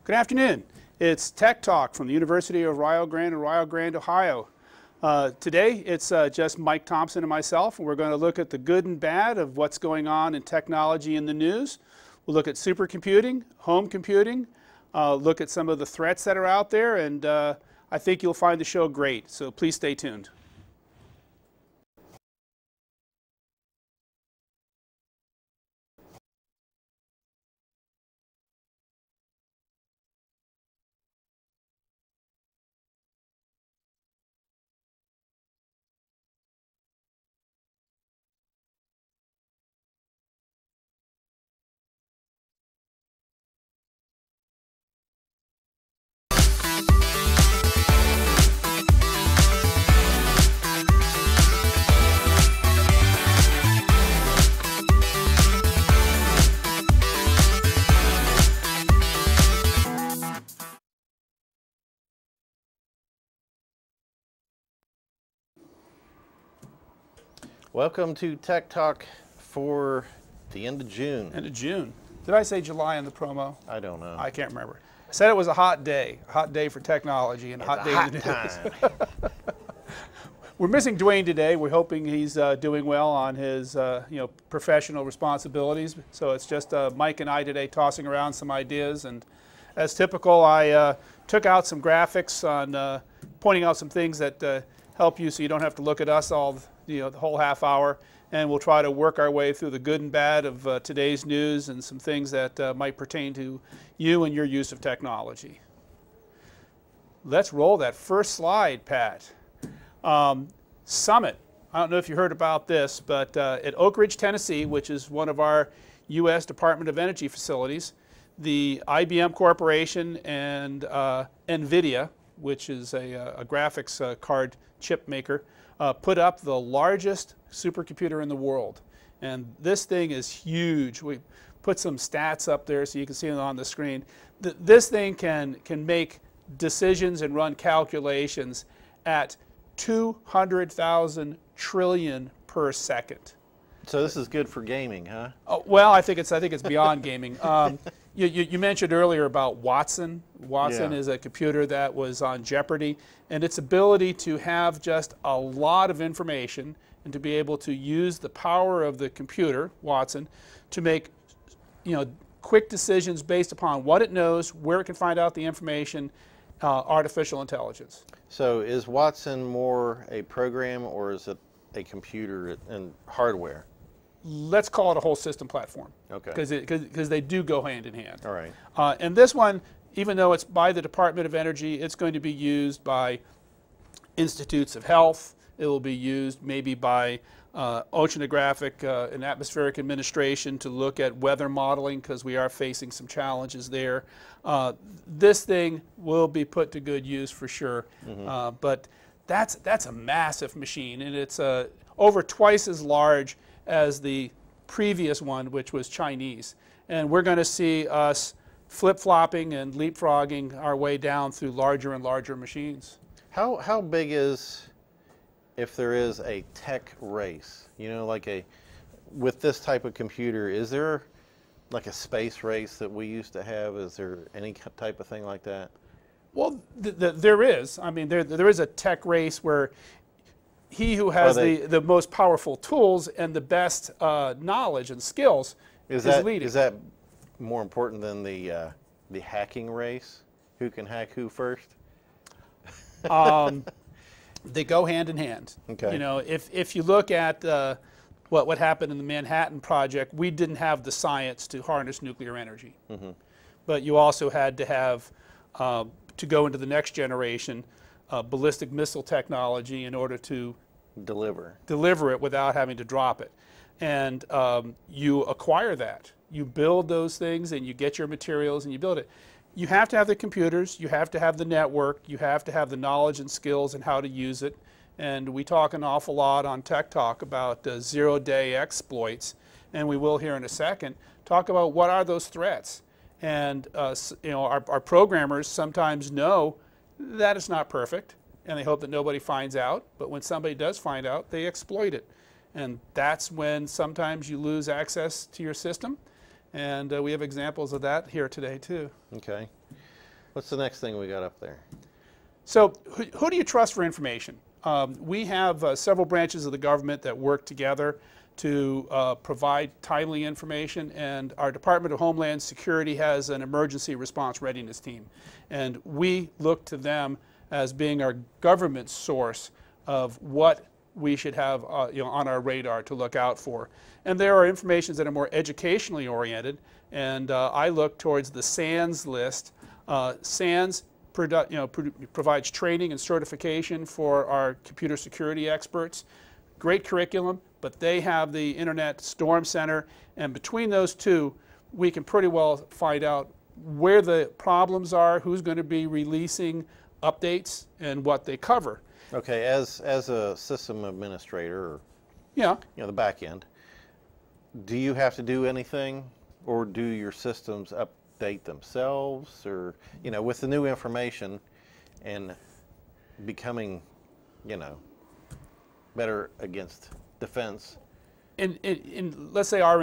Good afternoon. It's Tech Talk from the University of Rio Grande, Ohio. Today it's just Mike Thompson and myself, and we're going to look at the good and bad of what's going on in technology in the news. We'll look at supercomputing, home computing, look at some of the threats that are out there, and I think you'll find the show great, so please stay tuned. Welcome to Tech Talk for the end of June. End of June. Did I say July in the promo? I don't know. I can't remember. I said it was a hot day for technology and a hot day in the news. We're missing Dwayne today. We're hoping he's doing well on his professional responsibilities. So it's just Mike and I today tossing around some ideas. And as typical, I took out some graphics on pointing out some things that help you so you don't have to look at us all the whole half hour, and we'll try to work our way through the good and bad of today's news and some things that might pertain to you and your use of technology. Let's roll that first slide, Pat. Summit. I don't know if you heard about this, but at Oak Ridge, Tennessee, which is one of our U.S. Department of Energy facilities, the IBM Corporation and NVIDIA, which is a graphics card chip maker, put up the largest supercomputer in the world. And this thing is huge. We put some stats up there so you can see them on the screen. This thing can make decisions and run calculations at 200,000 trillion per second. So this is good for gaming, huh? Oh, well, I think it's beyond gaming. You mentioned earlier about Watson. Watson is a computer that was on Jeopardy, and its ability to have just a lot of information and to be able to use the power of the computer, Watson, to make quick decisions based upon what it knows, where it can find out the information, artificial intelligence. So is Watson more a program or is it a computer and hardware? Let's call it a whole system platform. Okay. Because they do go hand in hand. All right. And this one, even though it's by the Department of Energy, it's going to be used by institutes of health. It will be used maybe by oceanographic and atmospheric administration to look at weather modeling, because we are facing some challenges there. This thing will be put to good use for sure. Mm-hmm. But that's a massive machine, and it's over twice as large as the previous one, which was Chinese. And we're going to see us flip-flopping and leapfrogging our way down through larger and larger machines. How big is, if there is a tech race, with this type of computer, is there like a space race that we used to have? Is there any type of thing like that? Well, there is. I mean, there is a tech race where he who has the most powerful tools and the best knowledge and skills is leading. Is that more important than the hacking race? Who can hack who first? They go hand in hand. Okay. If you look at what happened in the Manhattan Project, we didn't have the science to harness nuclear energy. Mm-hmm. But you also had to have, to go into the next generation, ballistic missile technology in order to deliver it without having to drop it. And you acquire that. You build those things and you get your materials and you build it. You have to have the computers, you have to have the network, you have to have the knowledge and skills and how to use it. And we talk an awful lot on Tech Talk about zero-day exploits, and we will here in a second talk about what are those threats. And our programmers sometimes know that it's not perfect, and they hope that nobody finds out. But when somebody does find out, they exploit it. And that's when sometimes you lose access to your system. And we have examples of that here today, too. Okay. What's the next thing we got up there? So who do you trust for information? We have several branches of the government that work together to provide timely information, and our Department of Homeland Security has an emergency response readiness team. And we look to them as being our government source of what we should have on our radar to look out for. And there are informations that are more educationally oriented, and I look towards the SANS list. SANS provides training and certification for our computer security experts. Great curriculum, but they have the Internet Storm Center, and between those two, we can pretty well find out where the problems are, who's going to be releasing updates, and what they cover. Okay, as a system administrator, or the back end, do you have to do anything, or do your systems update themselves, or with the new information and becoming better against defense? In let's say our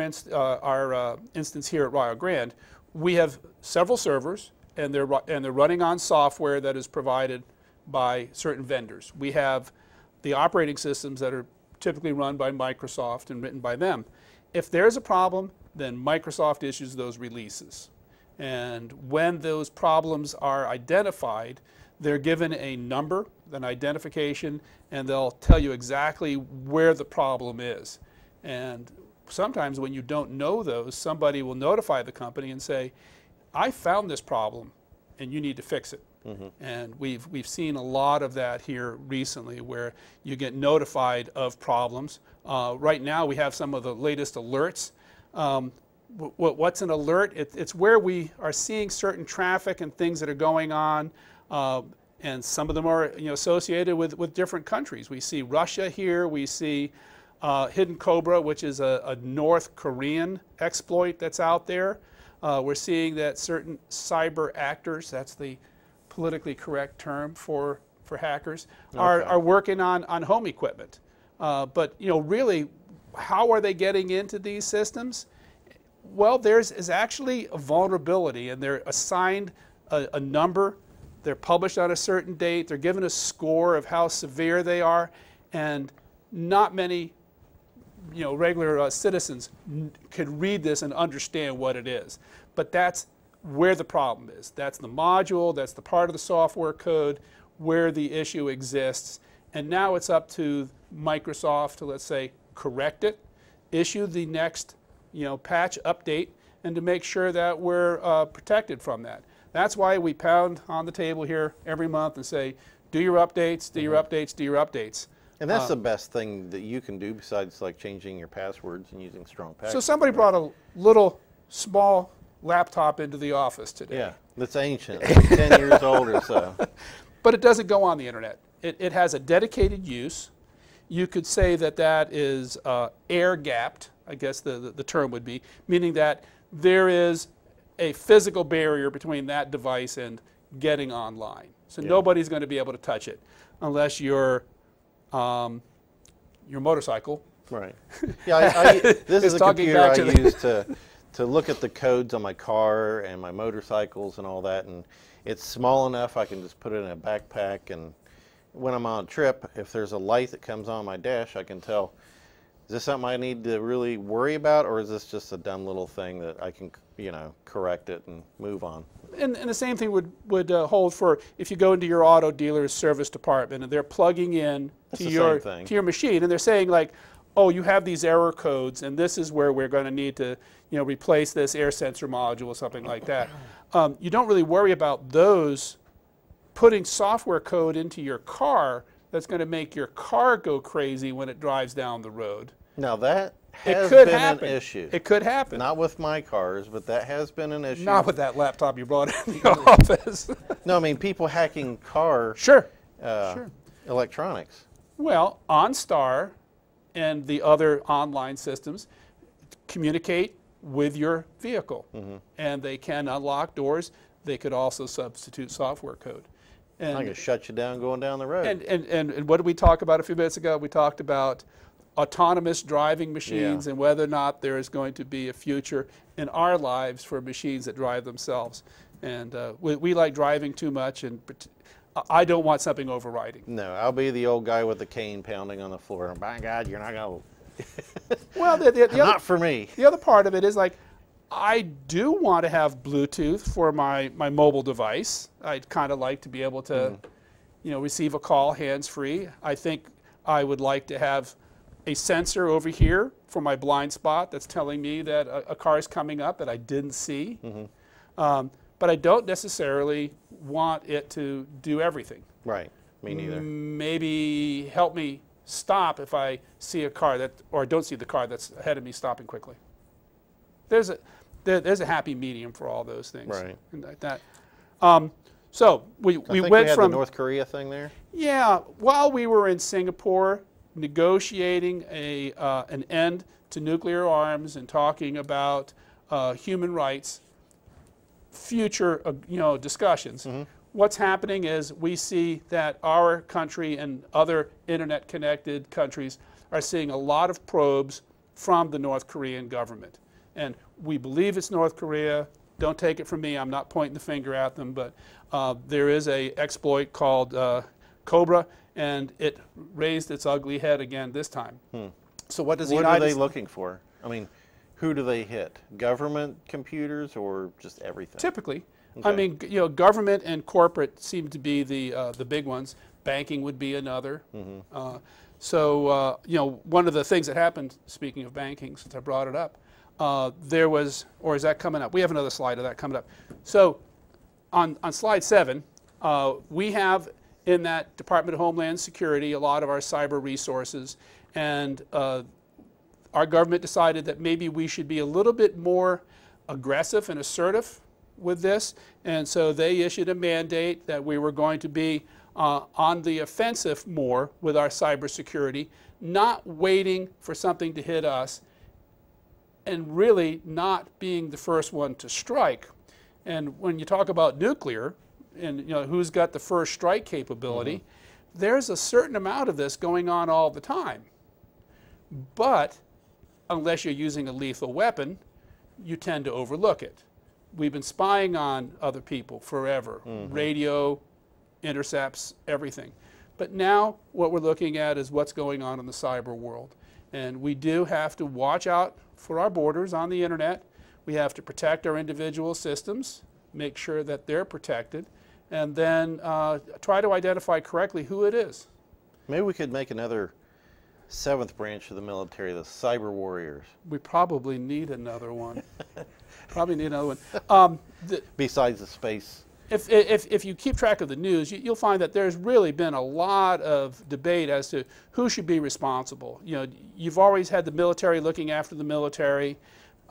instance here at Rio Grande, we have several servers, and they're running on software that is provided by certain vendors. We have the operating systems that are typically run by Microsoft and written by them. If there's a problem, then Microsoft issues those releases. And when those problems are identified, they're given a number, an identification, and they'll tell you exactly where the problem is. And sometimes when you don't know those, somebody will notify the company and say, I found this problem and you need to fix it. Mm-hmm. And we've seen a lot of that here recently, where you get notified of problems. Right now we have some of the latest alerts. What's an alert? It's where we are seeing certain traffic and things that are going on, and some of them are associated with different countries. We see Russia here. We see Hidden Cobra, which is a North Korean exploit that's out there. We're seeing that certain cyber actors, that's the politically correct term for hackers, are working on home equipment. But really, how are they getting into these systems? Well, is actually a vulnerability, and they're assigned a number. They're published on a certain date. They're given a score of how severe they are, and not many regular citizens can read this and understand what it is. But that's where the problem is. That's the module, that's the part of the software code where the issue exists. And now it's up to Microsoft to, let's say, correct it, issue the next patch update, and to make sure that we're protected from that. That's why we pound on the table here every month and say, do your updates, do your updates, do your updates. And that's the best thing that you can do, besides like changing your passwords and using strong passwords. So somebody brought a little small laptop into the office today. Yeah, that's ancient, 10 years old or so. But it doesn't go on the internet. It has a dedicated use. You could say that is air-gapped, I guess the term would be, meaning that there is a physical barrier between that device and getting online. So nobody's going to be able to touch it unless your motorcycle. Right. Yeah, this is a computer I use to look at the codes on my car and my motorcycles and all that, and it's small enough I can just put it in a backpack, and when I'm on a trip, if there's a light that comes on my dash, I can tell, is this something I need to really worry about, or is this just a dumb little thing that I can correct it and move on? And the same thing would hold for if you go into your auto dealer's service department and they're plugging in to your machine, and they're saying like, oh, you have these error codes, and this is where we're going to need to replace this air sensor module or something like that. You don't really worry about those putting software code into your car that's going to make your car go crazy when it drives down the road. Now that has been an issue. It could happen. Not with my cars, but that has been an issue. Not with that laptop you brought in the office. No, I mean people hacking car electronics. Well, OnStar and the other online systems communicate with your vehicle, and they can unlock doors. They could also substitute software code. And I can shut you down going down the road. And what did we talk about a few minutes ago? We talked about autonomous driving machines and whether or not there is going to be a future in our lives for machines that drive themselves. And we like driving too much, and I don't want something overriding. No, I'll be the old guy with the cane pounding on the floor. By God, you're not going to. Well, not for me. The other part of it is like, I do want to have Bluetooth for my mobile device. I'd kind of like to be able to, receive a call hands-free. I think I would like to have a sensor over here for my blind spot that's telling me that a car is coming up that I didn't see. But I don't necessarily want it to do everything. Right, me neither. Maybe help me stop if I see a car or don't see the car that's ahead of me stopping quickly. There's a happy medium for all those things. Right. And like that. So we I think went we had from the North Korea thing there. Yeah, while we were in Singapore negotiating an end to nuclear arms and talking about human rights, future discussions. What's happening is we see that our country and other internet-connected countries are seeing a lot of probes from the North Korean government. And we believe it's North Korea. Don't take it from me. I'm not pointing the finger at them, but there is an exploit called Cobra, and it raised its ugly head again this time. So what does the United States... What are they looking for? I mean, who do they hit? Government computers or just everything? Typically. Okay. I mean, government and corporate seem to be the big ones. Banking would be another. So, one of the things that happened, speaking of banking, since I brought it up, there was, or is that coming up? We have another slide of that coming up. So, on slide 7, we have in that Department of Homeland Security a lot of our cyber resources, and our government decided that maybe we should be a little bit more aggressive and assertive with this, and so they issued a mandate that we were going to be on the offensive more with our cybersecurity, not waiting for something to hit us, and really not being the first one to strike. And when you talk about nuclear, and who's got the first strike capability, there's a certain amount of this going on all the time. But unless you're using a lethal weapon, you tend to overlook it. We've been spying on other people forever. Radio, intercepts, everything. But now what we're looking at is what's going on in the cyber world. And we do have to watch out for our borders on the internet. We have to protect our individual systems, make sure that they're protected, and then try to identify correctly who it is. Maybe we could make another 7th branch of the military, the cyber warriors. We probably need another one. Besides the space. If you keep track of the news, you'll find that there's really been a lot of debate as to who should be responsible. You've always had the military looking after the military,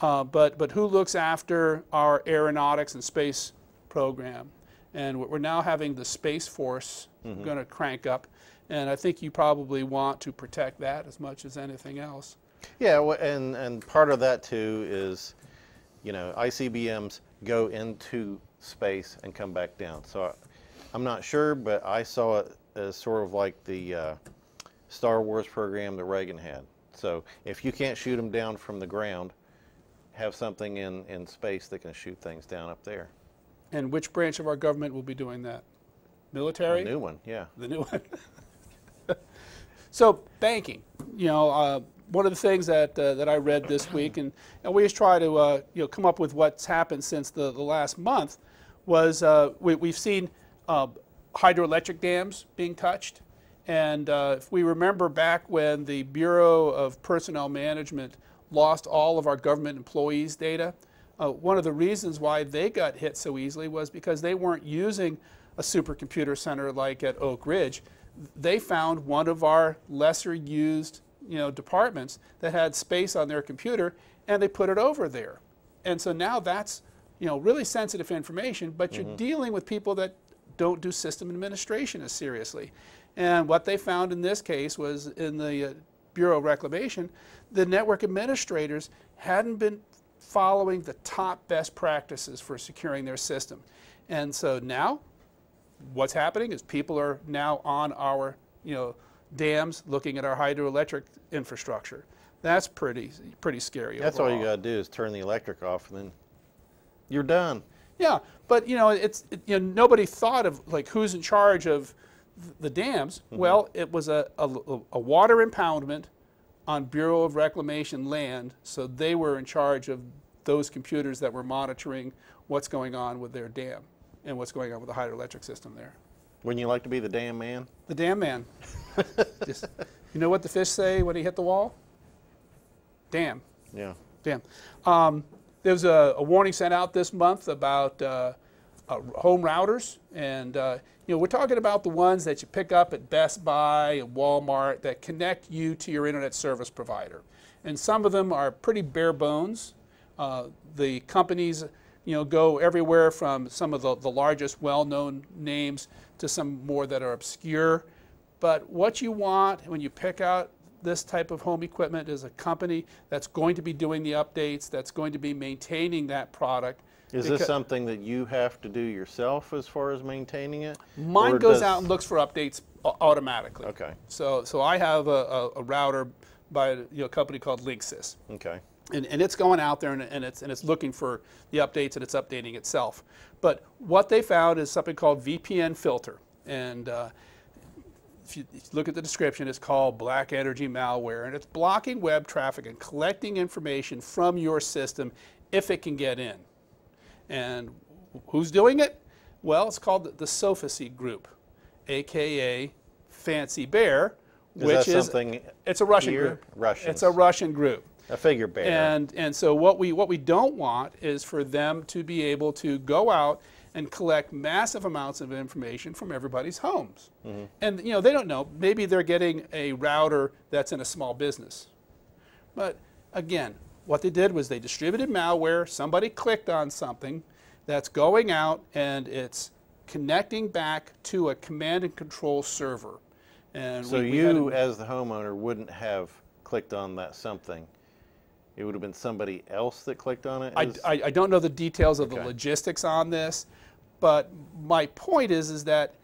but who looks after our aeronautics and space program? And we're now having the Space Force going to crank up, and I think you probably want to protect that as much as anything else. Yeah, and part of that too is, ICBMs go into space and come back down. So I'm not sure, but I saw it as sort of like the Star Wars program that Reagan had. So if you can't shoot them down from the ground, have something in space that can shoot things down up there. And which branch of our government will be doing that? Military? The new one, yeah. The new one. So banking, one of the things that I read this week, and we just try to come up with what's happened since the last month, was we've seen hydroelectric dams being touched, and if we remember back when the Bureau of Personnel Management lost all of our government employees' data, one of the reasons why they got hit so easily was because they weren't using a supercomputer center like at Oak Ridge. They found one of our lesser used departments that had space on their computer, and they put it over there. And so now that's really sensitive information, but you're dealing with people that don't do system administration as seriously. And what they found in this case was in the Bureau of Reclamation, the network administrators hadn't been following the top best practices for securing their system. And so now what's happening is people are now on our dams looking at our hydroelectric infrastructure. That's pretty scary. That's overall. all you got to do is turn the electric off, and then you're done. Yeah, but nobody thought of like who's in charge of the dams. Well, it was a water impoundment on Bureau of Reclamation land, so they were in charge of those computers that were monitoring what's going on with their dam and what's going on with the hydroelectric system there. Wouldn't you like to be the dam man? The dam man. You know what the fish say when he hit the wall? Damn. Yeah. Damn. There was a warning sent out this month about home routers, and we're talking about the ones that you pick up at Best Buy and Walmart that connect you to your internet service provider. And some of them are pretty bare bones. The companies go everywhere from some of the largest well-known names to some more that are obscure. But what you want when you pick out this type of home equipment is a company that's going to be doing the updates, that's going to be maintaining that product. Is this something that you have to do yourself as far as maintaining it? Mine goes out and looks for updates automatically. Okay. So I have a router by a company called Linksys. Okay. And it's going out there and it's looking for the updates and it's updating itself. But what they found is something called VPN filter. And if you look at the description, it's called black energy malware. And it's blocking web traffic and collecting information from your system if it can get in. And who's doing it? Well, it's called the Sophosy Group, a.k.a. Fancy Bear, which is it's a Russian group. Russians. It's a Russian group. I figure bear. And so what we don't want is for them to be able to go out and collect massive amounts of information from everybody's homes. Mm-hmm. And they don't know. Maybe they're getting a router that's in a small business. But again, what they did was they distributed malware. Somebody clicked on something that's going out and it's connecting back to a command and control server. And so you, as the homeowner, wouldn't have clicked on that something. It would have been somebody else that clicked on it? I don't know the details of the logistics on this, but my point is that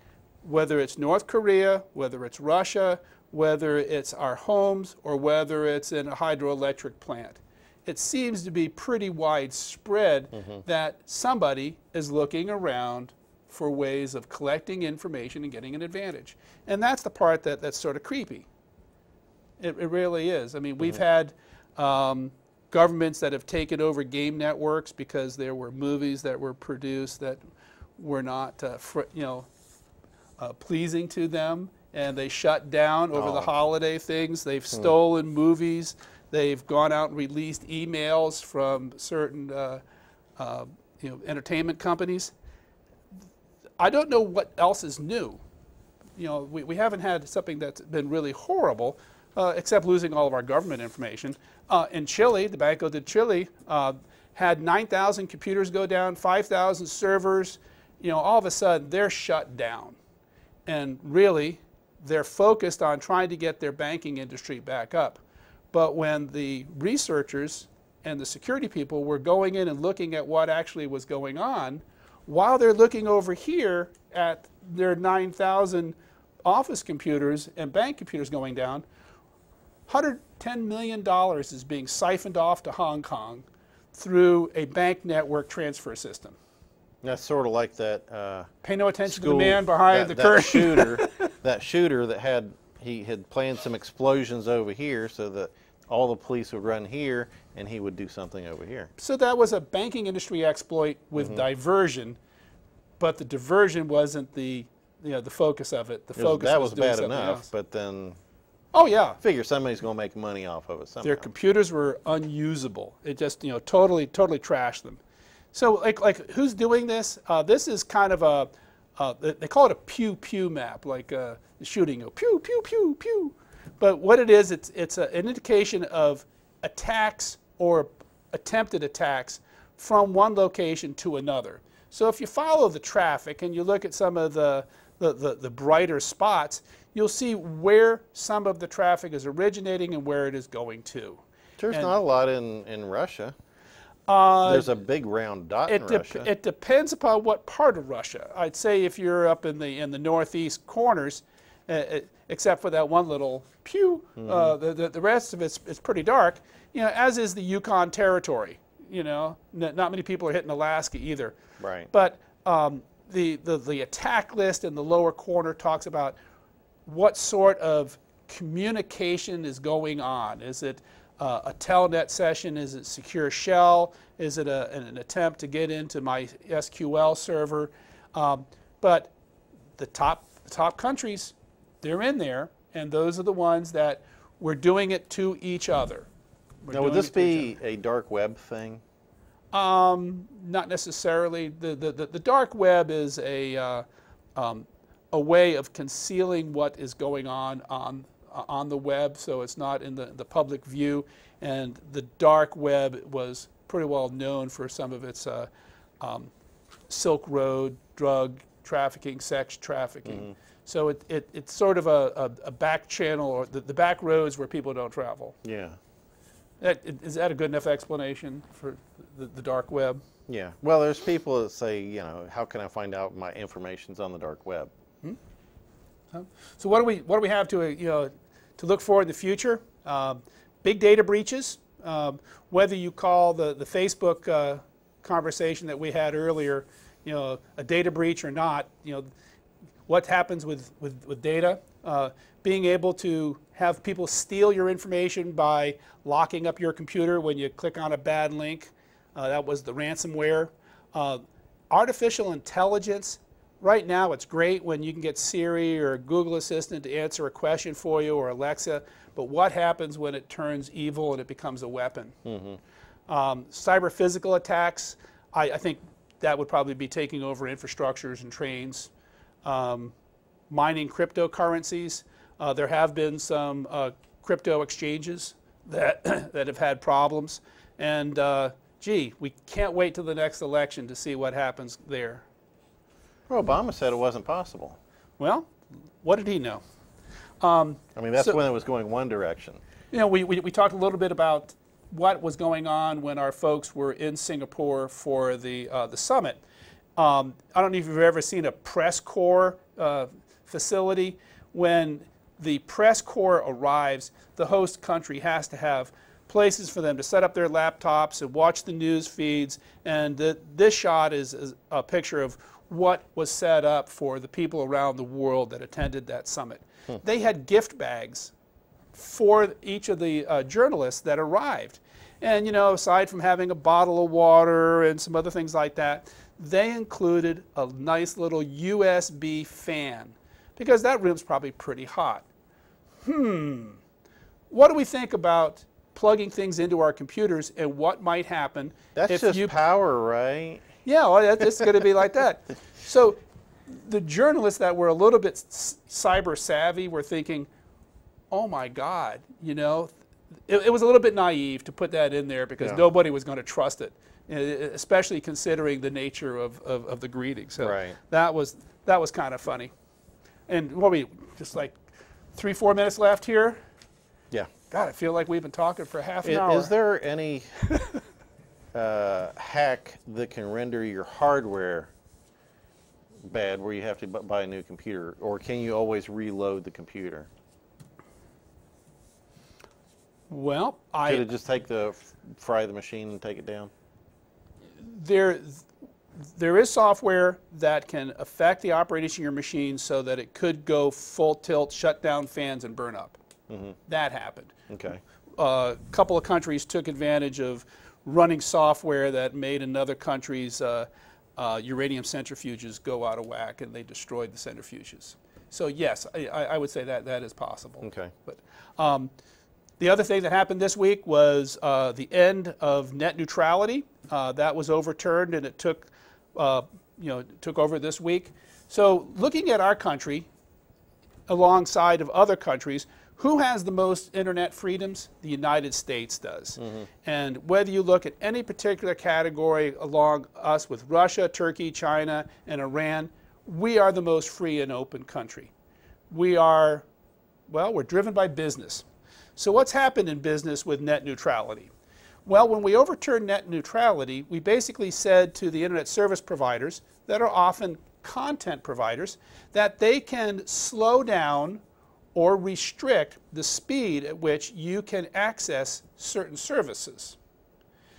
whether it's North Korea, whether it's Russia, whether it's our homes, or whether it's in a hydroelectric plant, it seems to be pretty widespread that somebody is looking around for ways of collecting information and getting an advantage. And that's the part that's sort of creepy. It really is. I mean, we've had governments that have taken over game networks because there were movies that were produced that were not pleasing to them, and they shut down over the holiday things. They've stolen movies. They've gone out and released emails from certain entertainment companies. I don't know what else is new. We haven't had something that's been really horrible, except losing all of our government information. In Chile, the Banco de Chile had 9,000 computers go down, 5,000 servers. All of a sudden, they're shut down. And really, they're focused on trying to get their banking industry back up. But when the researchers and the security people were going in and looking at what actually was going on, while they're looking over here at their 9,000 office computers and bank computers going down, $110 million is being siphoned off to Hong Kong through a bank network transfer system. That's sort of like that. Pay no attention to the man behind the curtain. That shooter that had planned some explosions over here so that all the police would run here and he would do something over here. So that was a banking industry exploit with diversion, but the diversion wasn't the focus of it. The focus that was was bad something enough, else. but then. Oh yeah. Figure somebody's going to make money off of it somehow. Their computers were unusable. It just totally trashed them. So like who's doing this? This is kind of they call it a pew-pew map, like the shooting, pew, pew, pew, pew. But what it is, it's an indication of attacks or attempted attacks from one location to another. So if you follow the traffic and you look at some of the brighter spots, you'll see where some of the traffic is originating and where it is going to. There's not a lot in Russia. There's a big round dot in Russia. It depends upon what part of Russia. I'd say if you're up in the northeast corners, except for that one little pew, the rest of it's pretty dark. As is the Yukon Territory. you know, not many people are hitting Alaska either. Right. But the attack list in the lower corner talks about what sort of communication is going on. Is it a telnet session? Is it secure shell? Is it an attempt to get into my SQL server? But the top countries, they're in there, and those are the ones that we're doing it to each other. Now, would this be a dark web thing? Not necessarily. The dark web is a way of concealing what is going on the web, so it's not in the public view. And the dark web was pretty well known for some of its Silk Road, drug trafficking, sex trafficking. Mm-hmm. So it's sort of a back channel, or the back roads where people don't travel. Yeah. Is that a good enough explanation for the dark web? Yeah. Well, there's people that say, you know, how can I find out my information's on the dark web? Hmm? So what do we have to look for in the future? Big data breaches. Whether you call the Facebook conversation that we had earlier, you know, a data breach or not, you know, what happens with data? Being able to have people steal your information by locking up your computer when you click on a bad link. That was the ransomware. Artificial intelligence. Right now, it's great when you can get Siri or Google Assistant to answer a question for you, or Alexa. But what happens when it turns evil and it becomes a weapon? Mm-hmm. Cyber physical attacks. I think that would probably be taking over infrastructures and trains. Mining cryptocurrencies. There have been some crypto exchanges that have had problems, and gee, we can't wait till the next election to see what happens there. Well, Obama said it wasn't possible. Well, what did he know? I mean, that's when it was going one direction. You know, we talked a little bit about what was going on when our folks were in Singapore for the summit. I don't know if you've ever seen a press corps facility. When the press corps arrives, the host country has to have places for them to set up their laptops and watch the news feeds. And this shot is a picture of what was set up for the people around the world that attended that summit. They had gift bags for each of the journalists that arrived. And, you know, aside from having a bottle of water and some other things like that, they included a nice little USB fan, because that room's probably pretty hot. What do we think about plugging things into our computers and what might happen? That's if just power, right? Yeah, well, it's going to be like that. So the journalists that were a little bit cyber savvy were thinking, oh my God, you know, it was a little bit naive to put that in there, because nobody was going to trust it, especially considering the nature of the greeting. So right. that was kind of funny. And what we just like 3-4 minutes left here. Yeah. God, I feel like we've been talking for half an hour. Is there any hack that can render your hardware bad, where you have to buy a new computer, or can you always reload the computer? Well, could it just fry the machine and take it down? There is software that can affect the operation of your machine so that it could go full tilt, shut down fans, and burn up. Mm-hmm. That happened. Okay. A couple of countries took advantage of running software that made another country's uranium centrifuges go out of whack, and they destroyed the centrifuges. So yes, I would say that is possible. Okay. But the other thing that happened this week was the end of net neutrality. That was overturned, and it took over this week. So looking at our country alongside of other countries, who has the most internet freedoms? The United States does. Mm-hmm. And whether you look at any particular category along us with Russia, Turkey, China, and Iran, we are the most free and open country. We're driven by business. So what's happened in business with net neutrality? Well, when we overturned net neutrality, we basically said to the internet service providers, that are often content providers, that they can slow down or restrict the speed at which you can access certain services.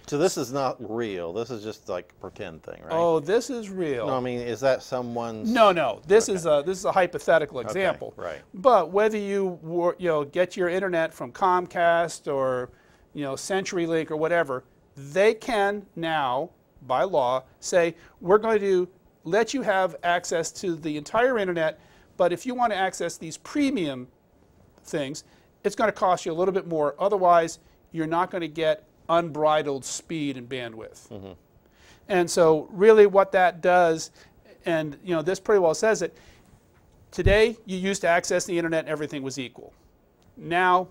So this is not real. This is just like a pretend thing, right? Oh, this is real. No, I mean, is that someone's? No. This is a hypothetical example. Okay, right. But whether you get your internet from Comcast or CenturyLink or whatever, they can now, by law, say we're going to let you have access to the entire internet, but if you want to access these premium things, it's going to cost you a little bit more. Otherwise, you're not going to get unbridled speed and bandwidth. Mm-hmm. And so really what that does, and this pretty well says it, today you used to access the internet and everything was equal. Now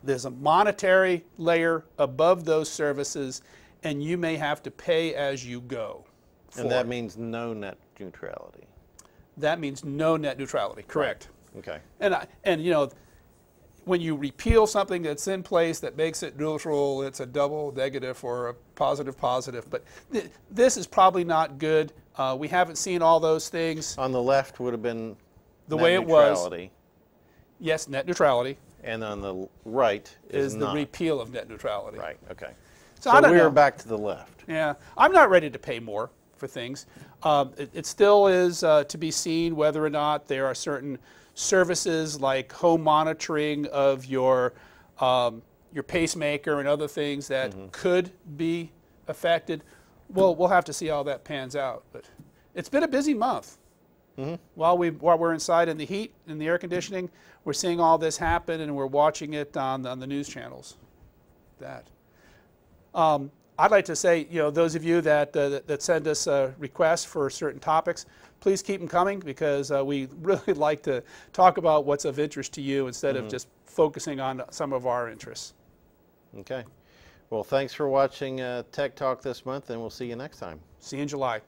there's a monetary layer above those services, and you may have to pay as you go. And that means no net neutrality. That means no net neutrality, correct. Right. Okay. And when you repeal something that's in place that makes it neutral, it's a double negative or a positive positive. But this is probably not good. We haven't seen all those things. On the left would have been the net way it neutrality. was. Yes, net neutrality. And on the right is the repeal of net neutrality. Right. Okay. So I don't we're know. back to the left. Yeah, I'm not ready to pay more for things. It still is to be seen whether or not there are certain services like home monitoring of your pacemaker and other things that could be affected. Well, we'll have to see how that pans out. But it's been a busy month. While we're inside in the heat and the air conditioning, we're seeing all this happen, and we're watching it on the news channels. I'd like to say, those of you that send us requests for certain topics, please keep them coming, because we really like to talk about what's of interest to you instead of just focusing on some of our interests. Okay. Well, thanks for watching Tech Talk this month, and we'll see you next time. See you in July.